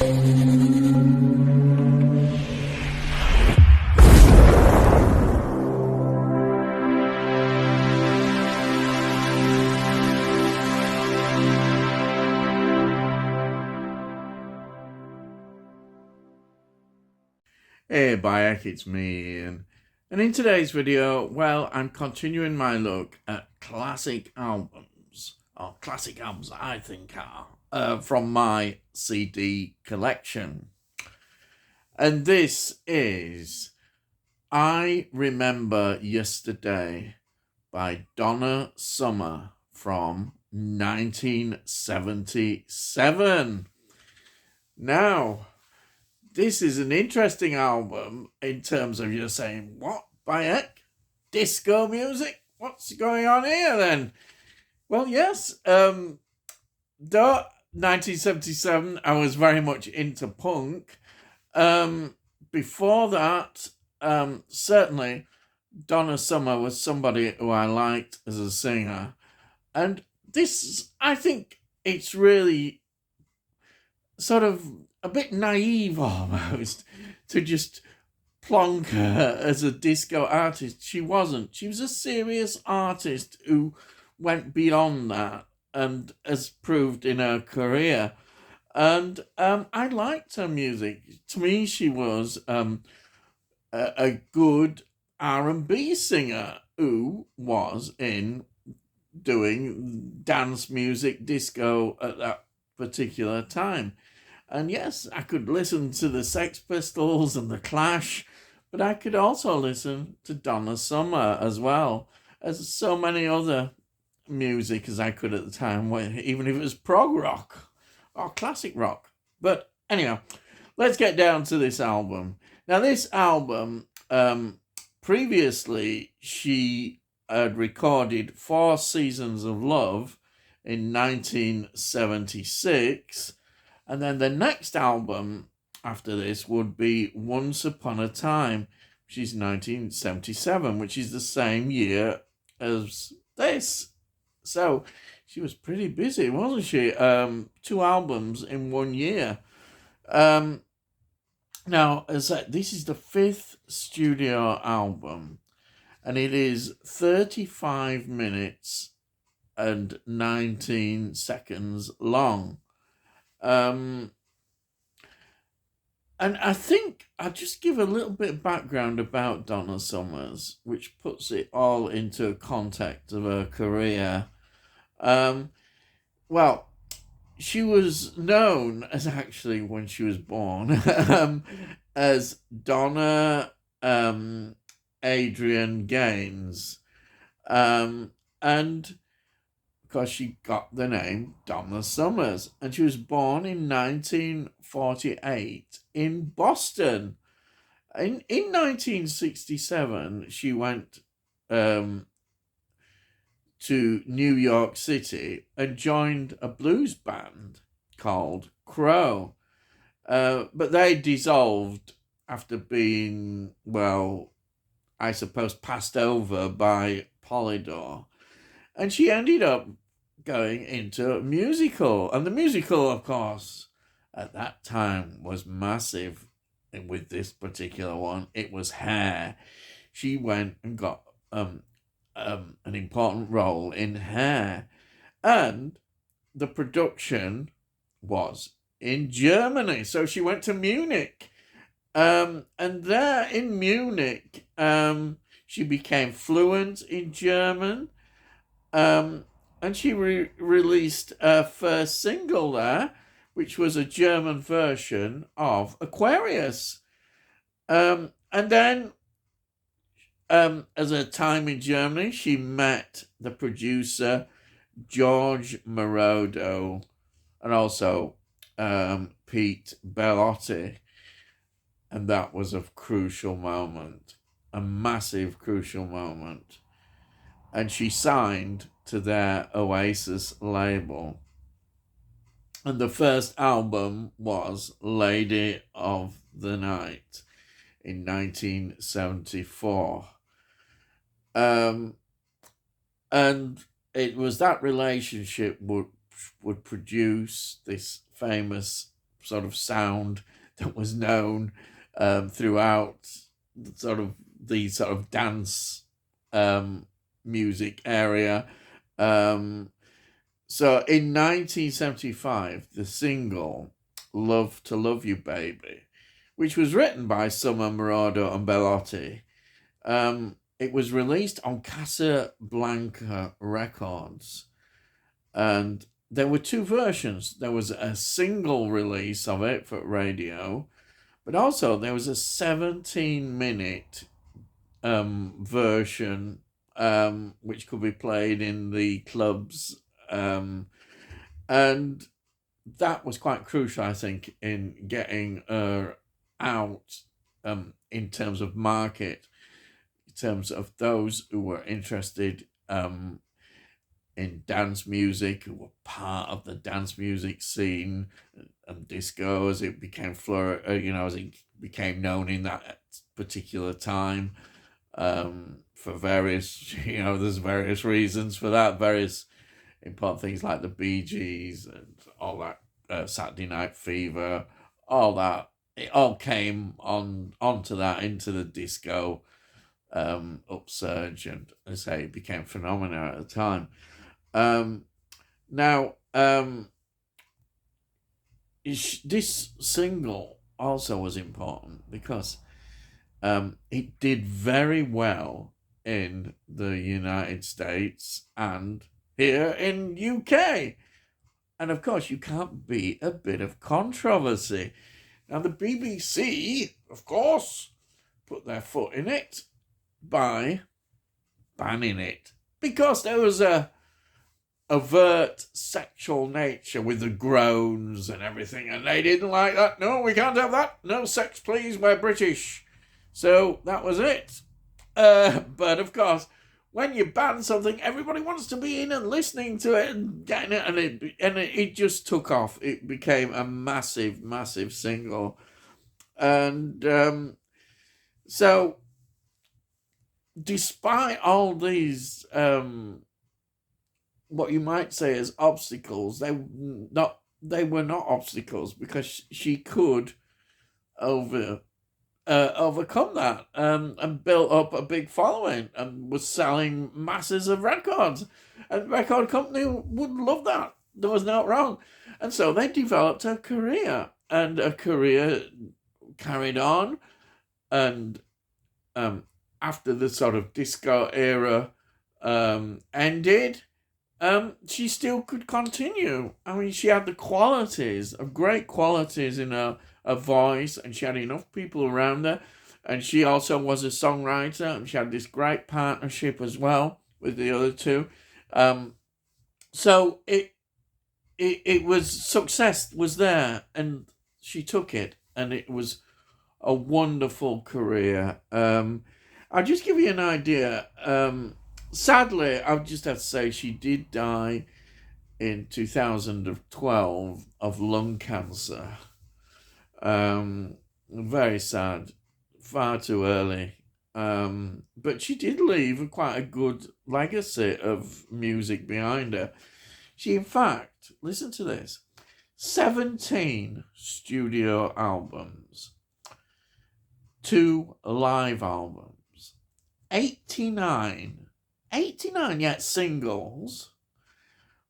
Hey Bayek, it's me Ian. And in today's video, well, I'm continuing my look at classic albums, or classic albums I think are, from my CD collection. And this is I Remember Yesterday by Donna Summer from 1977. Now, this is an interesting album in terms of you're saying, what, Bayek? Disco music? What's going on here then? Well, yes, though 1977, I was very much into punk. Before that, certainly, Donna Summer was somebody who I liked as a singer. And this, I think it's really sort of a bit naive almost to just plonk her as a disco artist. She wasn't. She was a serious artist who went beyond that and has proved in her career. And I liked her music. To me, she was a good R&B singer who was in doing dance music, disco at that particular time. And yes, I could listen to the Sex Pistols and the Clash, but I could also listen to Donna Summer as well as so many other music as I could at the time, even if it was prog rock or classic rock. But anyhow, let's get down to this album. Now, this album, previously, she had recorded 4 Seasons of Love in 1976. And then the next album after this would be Once Upon a Time, which is 1977, which is the same year as this. So she was pretty busy, wasn't she? 2 albums in 1 year. Now, as I said, this is the 5th studio album, and it is 35 minutes and 19 seconds long. And I think I'll just give a little bit of background about Donna Summers, which puts it all into context of her career. Well, she was known as, actually, when she was born, as Donna Adrian Gaines. And because she got the name Donna Summers. And she was born in 1948 in Boston. In 1967, she went to New York City and joined a blues band called Crow. But they dissolved after being, well, I suppose, passed over by Polydor. And she ended up going into a musical. And the musical, of course, at that time was massive. And with this particular one, it was Hair. She went and got an important role in Hair. And the production was in Germany. So she went to Munich. And there in Munich, she became fluent in German. And she released her first single there, which was a German version of Aquarius. And then, as a time in Germany, she met the producer George Moroder and also Pete Bellotti. And that was a crucial moment, a massive crucial moment. And she signed to their Oasis label. And the first album was Lady of the Night in 1974. And it was that relationship would produce this famous sort of sound that was known throughout sort of the sort of dance music area. So in 1975, the single "Love to Love You, Baby," which was written by Summer Moroder and Bellotti, it was released on Casablanca Records, and there were two versions. There was a single release of it for radio, but also there was a 17-minute version which could be played in the clubs, and that was quite crucial, I think, in getting her out in terms of market, in terms of those who were interested in dance music, who were part of the dance music scene and disco as it became as it became known in that particular time, for various, there's various reasons for that, various important things like the Bee Gees and all that, Saturday Night Fever, all that. It all came onto that, into the disco upsurge, and as I say, it became phenomena at the time. Now, this single also was important because it did very well in the United States and here in UK. And of course, you can't beat a bit of controversy. Now, the BBC, of course, put their foot in it by banning it because there was a overt sexual nature with the groans and everything, and they didn't like that. No, we can't have that. No sex, please. We're British. So that was it. But of course, when you ban something, everybody wants to be in and listening to it and getting it, and it just took off. It became a massive, massive single, and so despite all these what you might say as obstacles, they were not obstacles, because she could overcome that, and built up a big following and was selling masses of records, and record company would love that. There was no wrong, and so they developed a career, and a career carried on, and after the sort of disco era ended, she still could continue. I mean, she had the qualities, of great qualities in her voice, and she had enough people around her, and she also was a songwriter, and she had this great partnership as well with the other two. So it was, success was there, and she took it, and it was a wonderful career. I'll just give you an idea. Sadly, I'll just have to say she did die in 2012 of lung cancer. Very sad, far too early. But she did leave quite a good legacy of music behind her. She, in fact, listen to this, 17 studio albums, 2 live albums, 89 yet singles,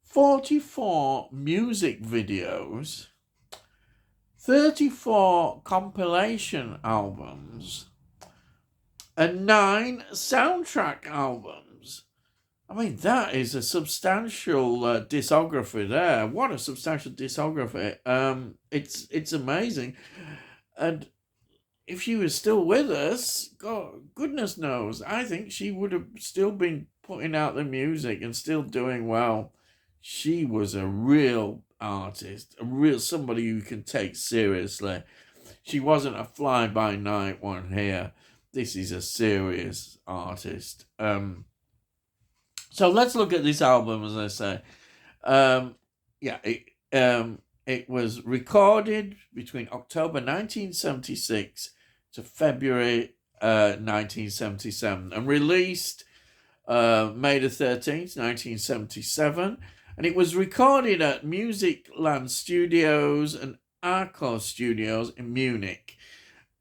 44 music videos, 34 compilation albums, and 9 soundtrack albums. I mean, that is a substantial discography there. What a substantial discography. It's amazing. And if she was still with us, God, goodness knows, I think she would have still been putting out the music and still doing well. She was a real artist, somebody you can take seriously. She wasn't a fly-by-night one here. This is a serious artist. So let's look at this album, as I say. It was recorded between October 1976 to February 1977, and released May the 13th, 1977. And it was recorded at Musicland Studios and Arco Studios in Munich.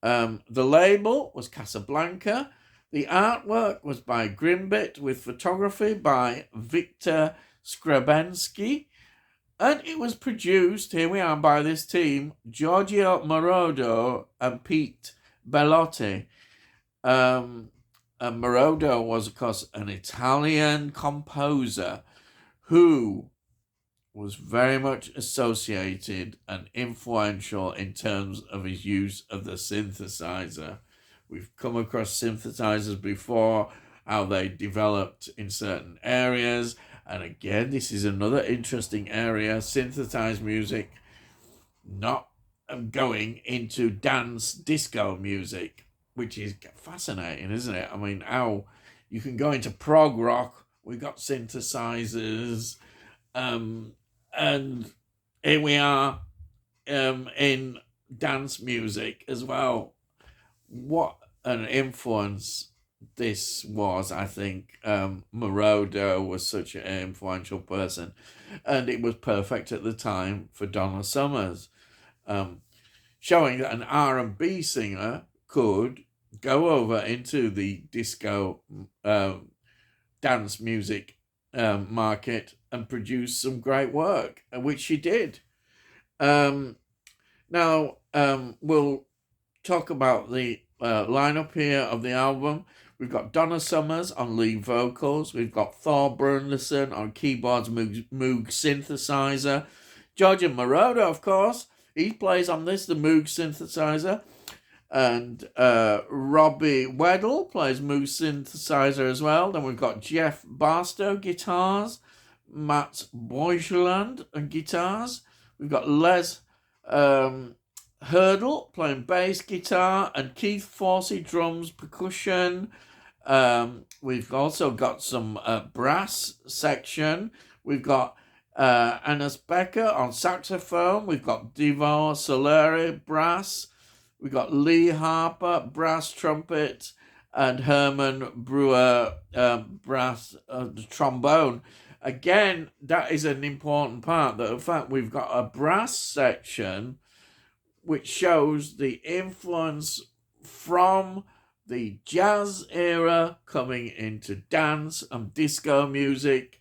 The label was Casablanca. The artwork was by Grimbit with photography by Victor Skrebensky. And it was produced, here we are, by this team, Giorgio Moroder and Pete Bellotti. And Moroder was, of course, an Italian composer who was very much associated and influential in terms of his use of the synthesizer. We've come across synthesizers before, how they developed in certain areas. And again, this is another interesting area, synthesized music, not going into dance disco music, which is fascinating, isn't it? I mean, how you can go into prog rock, we've got synthesizers, and here we are in dance music as well. What an influence this was, I think. Moroder was such an influential person, and it was perfect at the time for Donna Summers, showing that an R&B singer could go over into the disco dance music market and produce some great work, which she did. Now, we'll talk about the lineup here of the album. We've got Donna Summers on lead vocals. We've got Thor Brunderson on keyboards, Moog synthesizer. Giorgio Moroder, of course, he plays on this, the Moog synthesizer. And Robbie Weddle plays Moog synthesizer as well. Then we've got Jeff Barstow guitars, Matt Boygeland on guitars. We've got Les Hurdle playing bass guitar, and Keith Forsey drums, percussion. We've also got some brass section. We've got Anas Becker on saxophone. We've got Divo Soleri brass. We've got Lee Harper brass trumpet, and Herman Brewer brass trombone. Again, that is an important part. That in fact we've got a brass section which shows the influence from the jazz era coming into dance and disco music.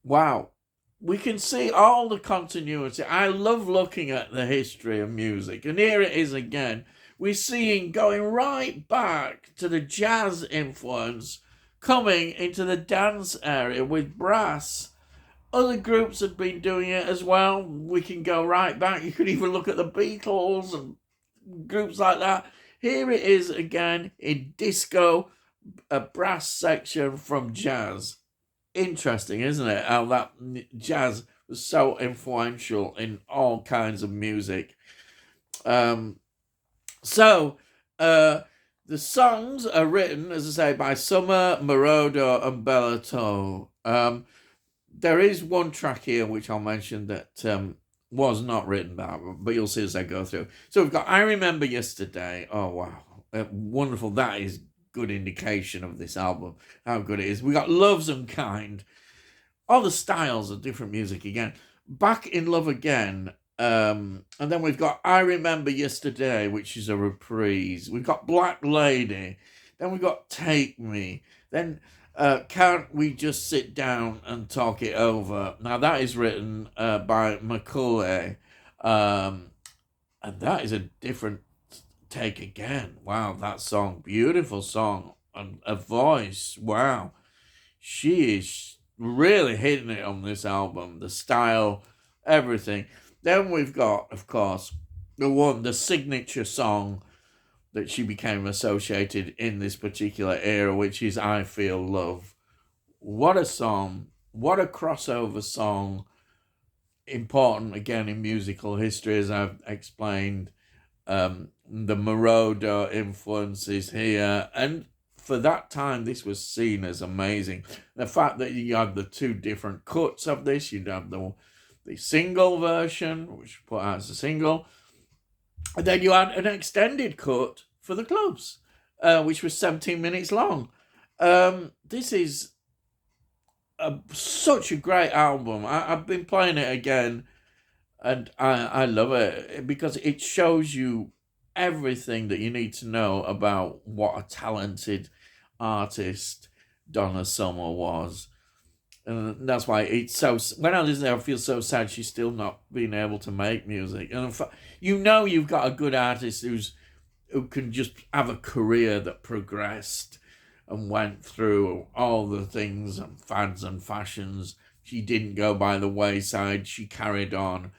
Wow. We can see all the continuity. I love looking at the history of music. And here it is again. We're seeing going right back to the jazz influence coming into the dance area with brass. Other groups have been doing it as well. We can go right back. You could even look at the Beatles and groups like that. Here it is again in disco, a brass section from jazz. Interesting, isn't it? How that jazz was so influential in all kinds of music. So the songs are written, as I say, by Summer, Moroder, and Bellato. There is one track here which I'll mention that was not written by, but you'll see as I go through. So we've got I Remember Yesterday. Oh, wow. Wonderful. That is good indication of this album, how good it is. We got Love's Unkind. All the styles of different music again. Back in Love Again. And then we've got I Remember Yesterday, which is a reprise. We've got Black Lady. Then we've got Take Me. Then Can't We Just Sit Down and Talk It Over. Now that is written by Macaulay. And that is a different take again. Wow, that song, beautiful song, and a voice. Wow, she is really hitting it on this album. The style, everything. Then we've got, of course, the signature song that she became associated in this particular era, which is I Feel Love. What a song! What a crossover song! Important again in musical history, as I've explained. The Moroder influence is here, and for that time this was seen as amazing. The fact that you had the two different cuts of this, you'd have the single version, which put out as a single, and then you had an extended cut for the clubs, which was 17 minutes long. This is such a great album. I've been playing it again And I love it because it shows you everything that you need to know about what a talented artist Donna Summer was. And that's why it's so. When I listen to her, I feel so sad she's still not being able to make music. And in fact, you know, you've got a good artist who can just have a career that progressed and went through all the things and fads and fashions. She didn't go by the wayside. She carried on,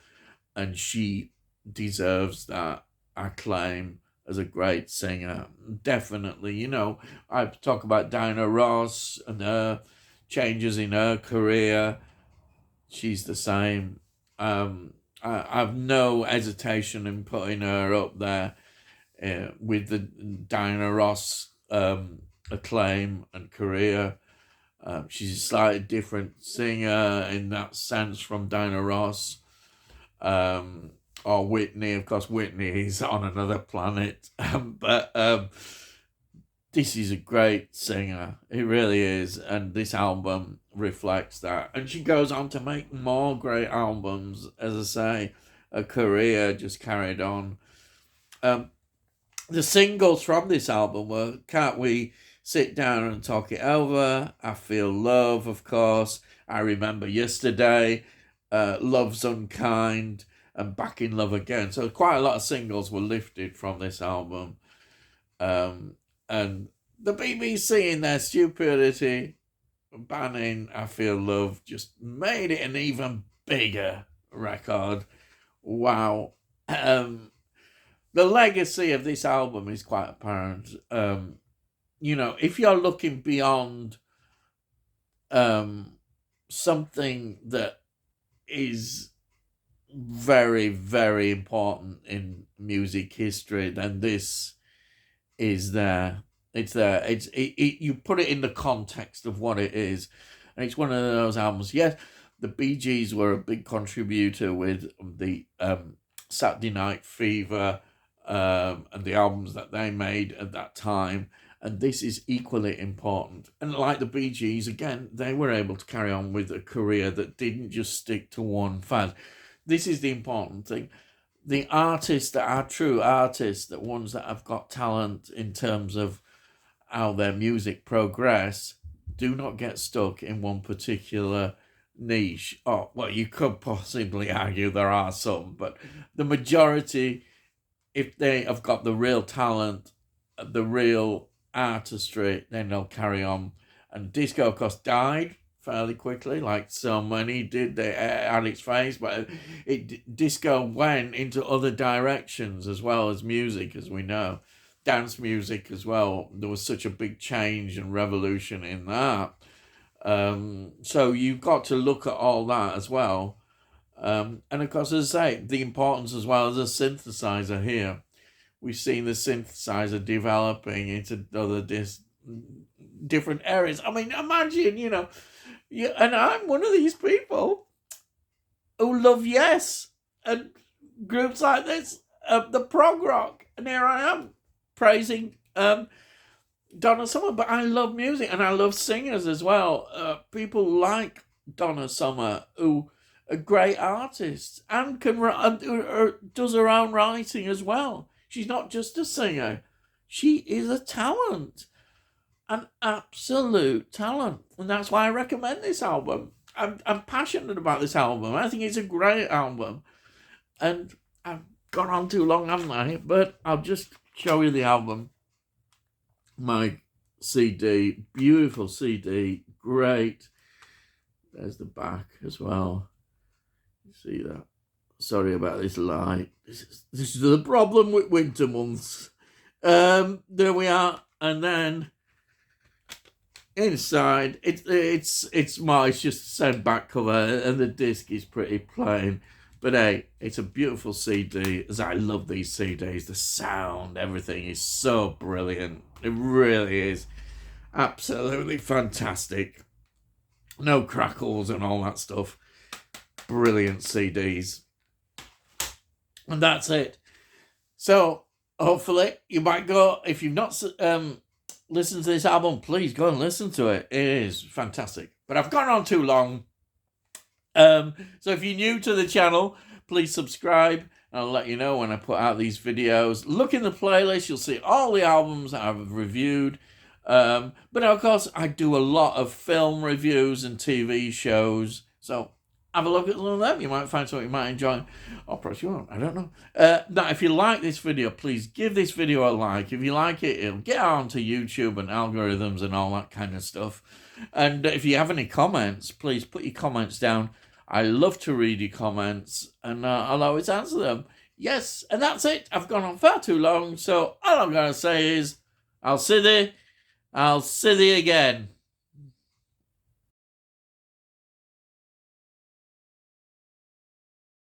and she deserves that acclaim as a great singer. Definitely, you know, I talk about Diana Ross and her changes in her career. She's the same. I've no hesitation in putting her up there with the Diana Ross acclaim and career. She's a slightly different singer in that sense from Diana Ross. Or Whitney. Of course, Whitney is on another planet. But this is a great singer. It really is. And this album reflects that. And she goes on to make more great albums. As I say, her career just carried on. The singles from this album were Can't We Sit Down and Talk It Over, I Feel Love, of course, I Remember Yesterday, Love's Unkind, and Back in Love Again. So quite a lot of singles were lifted from this album. And the BBC, in their stupidity, banning I Feel Love, just made it an even bigger record. Wow. The legacy of this album is quite apparent. You know, if you're looking beyond something that is very, very important in music history, then this is there. It's there. You put it in the context of what it is, and it's one of those albums. Yes, the Bee Gees were a big contributor with the Saturday Night Fever and the albums that they made at that time. And this is equally important. And like the Bee Gees, again, they were able to carry on with a career that didn't just stick to one fad. This is the important thing. The artists that are true artists, the ones that have got talent in terms of how their music progress, do not get stuck in one particular niche. Oh, well, you could possibly argue there are some, but the majority, if they have got the real talent, the real artistry, then they'll carry on. And disco, of course, died fairly quickly, like so many did. They had its phase, but disco went into other directions as well as music, as we know. Dance music as well. There was such a big change and revolution in that. So you've got to look at all that as well. And of course, as I say, the importance as well as a synthesizer here. We've seen the synthesizer developing into other different areas. I mean, imagine, you know, and I'm one of these people who love Yes and groups like this, the prog rock, and here I am praising Donna Summer. But I love music and I love singers as well. People like Donna Summer who are great artists and can does her own writing as well. She's not just a singer. She is a talent. An absolute talent. And that's why I recommend this album. I'm passionate about this album. I think it's a great album. And I've gone on too long, haven't I? But I'll just show you the album. My CD. Beautiful CD. Great. There's the back as well. You see that? Sorry about this light. This is the problem with winter months. There we are, and then inside it's just a sad back cover, and the disc is pretty plain. But hey, it's a beautiful CD. As I love these CDs, the sound, everything is so brilliant. It really is absolutely fantastic. No crackles and all that stuff. Brilliant CDs. And that's it. So, hopefully, you might go, if you've not listened to this album, please go and listen to it. It is fantastic. But I've gone on too long. So if you're new to the channel, please subscribe. I'll let you know when I put out these videos. Look in the playlist. You'll see all the albums that I've reviewed. But of course, I do a lot of film reviews and TV shows. So have a look at some of them. You might find something you might enjoy. Or perhaps you won't. I don't know. Now, if you like this video, please give this video a like. If you like it, it'll get onto YouTube and algorithms and all that kind of stuff. And if you have any comments, please put your comments down. I love to read your comments, and I'll always answer them. Yes, and that's it. I've gone on far too long, so all I'm going to say is, I'll see thee again.